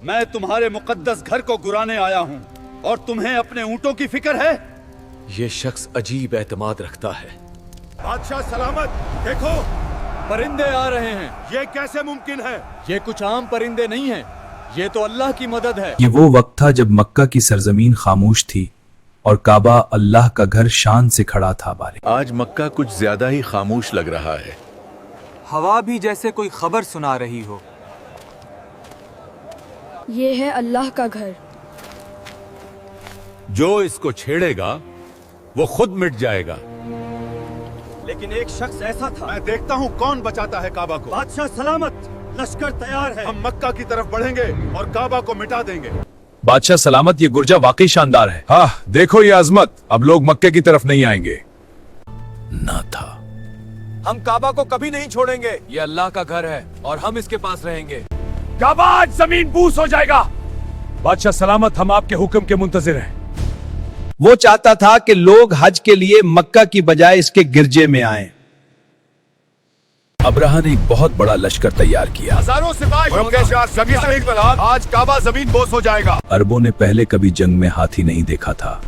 میں تمہارے مقدس گھر کو گرانے آیا ہوں اور تمہیں اپنے اونٹوں کی فکر ہے؟ یہ شخص عجیب اعتماد رکھتا ہے۔ بادشاہ سلامت، دیکھو پرندے آ رہے ہیں۔ یہ کیسے ممکن ہے؟ یہ کچھ عام پرندے نہیں ہیں، یہ تو اللہ کی مدد ہے۔ یہ وہ وقت تھا جب مکہ کی سرزمین خاموش تھی اور کعبہ اللہ کا گھر شان سے کھڑا تھا۔ آج مکہ کچھ زیادہ ہی خاموش لگ رہا ہے۔ ہوا بھی جیسے کوئی خبر سنا رہی ہو۔ یہ ہے اللہ کا گھر۔ جو اس کو چھیڑے گا وہ خود مٹ جائے گا۔ لیکن ایک شخص ایسا تھا، میں دیکھتا ہوں کون بچاتا ہے کعبہ کو۔ بادشاہ سلامت، لشکر تیار ہے، ہم مکہ کی طرف بڑھیں گے اور کعبہ کو مٹا دیں گے۔ بادشاہ سلامت، یہ گرجا واقعی شاندار ہے۔ ہاں دیکھو یہ عظمت، اب لوگ مکے کی طرف نہیں آئیں گے۔ نہ تھا۔ ہم کعبہ کو کبھی نہیں چھوڑیں گے، یہ اللہ کا گھر ہے اور ہم اس کے پاس رہیں گے۔ کعبہ آج زمین بوس ہو جائے گا۔ بادشاہ سلامت، ہم آپ کے حکم کے منتظر ہیں۔ وہ چاہتا تھا کہ لوگ حج کے لیے مکہ کی بجائے اس کے گرجے میں آئیں۔ ابرہہ نے ایک بہت بڑا لشکر تیار کیا۔ ہزاروں سپاہی، آج کعبہ زمین بوس ہو جائے گا۔ عربوں نے پہلے کبھی جنگ میں ہاتھی نہیں دیکھا تھا۔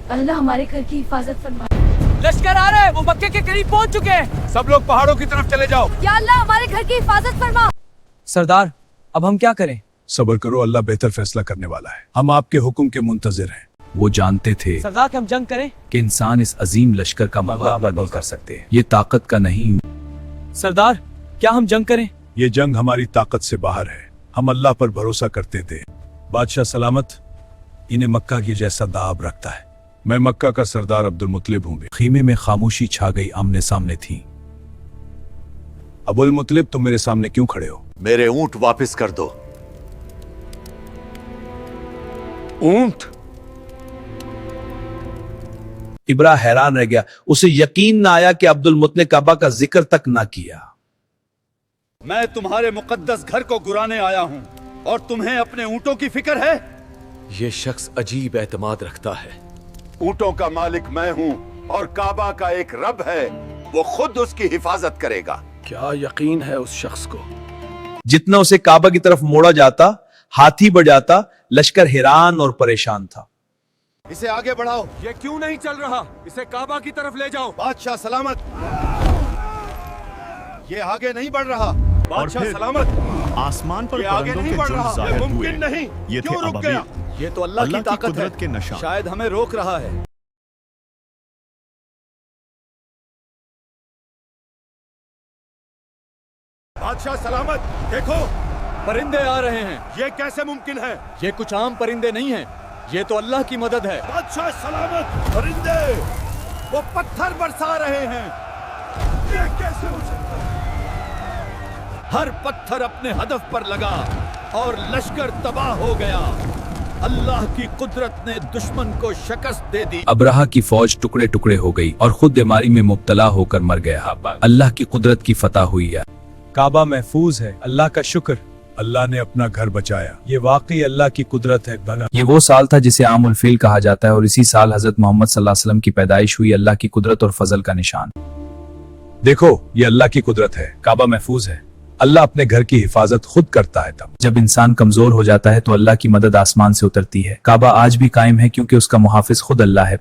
اللہ ہمارے گھر کی حفاظت فرمائے۔ لشکر آ رہے ہیں، وہ مکے کے قریب پہنچ چکے ہیں۔ سب لوگ پہاڑوں کی طرف چلے جاؤ۔ یا اللہ ہمارے گھر کی حفاظت فرما۔ سردار، اب ہم کیا کریں؟ صبر کرو، اللہ بہتر فیصلہ کرنے والا ہے۔ ہم آپ کے حکم کے منتظر ہیں۔ وہ جانتے تھے سردار کہ ہم جنگ کریں؟ کہ انسان اس عظیم لشکر کا مقابلہ نہیں کر سکتے۔ یہ طاقت کا نہیں۔ سردار، کیا ہم جنگ کریں؟ یہ جنگ ہماری طاقت سے باہر ہے۔ ہم اللہ پر بھروسہ کرتے تھے۔ بادشاہ سلامت، انہیں مکہ کی جیسا دعاب رکھتا ہے۔ میں مکہ کا سردار عبد المطلب ہوں۔ خیمے میں خاموشی چھا گئی، آمنے سامنے تھی۔ ابو المطلب، تم میرے سامنے کیوں کھڑے ہو؟ میرے اونٹ واپس کر دو۔ اونٹ؟ ابرہ حیران رہ گیا، اسے یقین نہ آیا کہ عبد المطلب کعبہ کا ذکر تک نہ کیا۔ میں تمہارے مقدس گھر کو گرانے آیا ہوں اور تمہیں اپنے اونٹوں کی فکر ہے؟ یہ شخص عجیب اعتماد رکھتا ہے۔ اونٹوں کا مالک میں ہوں اور کعبہ کا ایک رب ہے، وہ خود اس کی حفاظت کرے گا۔ کیا یقین ہے اس شخص کو؟ جتنا اسے کعبہ کی طرف موڑا جاتا، ہاتھی بڑھ جاتا، لشکر حیران اور پریشان تھا۔ اسے آگے بڑھاؤ۔ یہ کیوں نہیں چل رہا؟ اسے کعبہ کی طرف لے جاؤ۔ بادشاہ سلامت، یہ آگے نہیں بڑھ رہا۔ بادشاہ سلامت، آسمان پر یہ آگے پرندوں نہیں کے بڑھ جھنڈ رہا، ظاہر یہ ہوئے۔ ممکن نہیں۔ یہ تھے کیوں رک ابابیل، گیا؟ یہ تو اللہ کی طاقت قدرت کے ہے، نشان۔ شاید ہمیں روک رہا ہے۔ بادشاہ سلامت، دیکھو پرندے آ رہے ہیں۔ یہ کیسے ممکن ہے؟ یہ کچھ عام پرندے نہیں ہیں، یہ تو اللہ کی مدد ہے۔ بادشاہ سلامت، پرندے وہ پتھر برسا رہے ہیں۔ یہ کیسے ہو سکتا ہے؟ ہر پتھر اپنے ہدف پر لگا اور لشکر تباہ ہو گیا۔ اللہ کی قدرت نے دشمن کو شکست دے دی۔ ابرہہ کی فوج ٹکڑے ٹکڑے ہو گئی اور خود بیماری میں مبتلا ہو کر مر گیا۔ اللہ کی قدرت کی فتح ہوئی ہے۔ کعبہ محفوظ ہے، اللہ کا شکر۔ اللہ نے اپنا گھر بچایا، یہ واقعی اللہ کی قدرت ہے۔ یہ وہ سال تھا جسے عام الفیل کہا جاتا ہے اور اسی سال حضرت محمد صلی اللہ علیہ وسلم کی پیدائش ہوئی، اللہ کی قدرت اور فضل کا نشان۔ دیکھو یہ اللہ کی قدرت ہے، کعبہ محفوظ ہے۔ اللہ اپنے گھر کی حفاظت خود کرتا ہے۔ تب جب انسان کمزور ہو جاتا ہے تو اللہ کی مدد آسمان سے اترتی ہے۔ کعبہ آج بھی قائم ہے کیونکہ اس کا محافظ خود اللہ ہے۔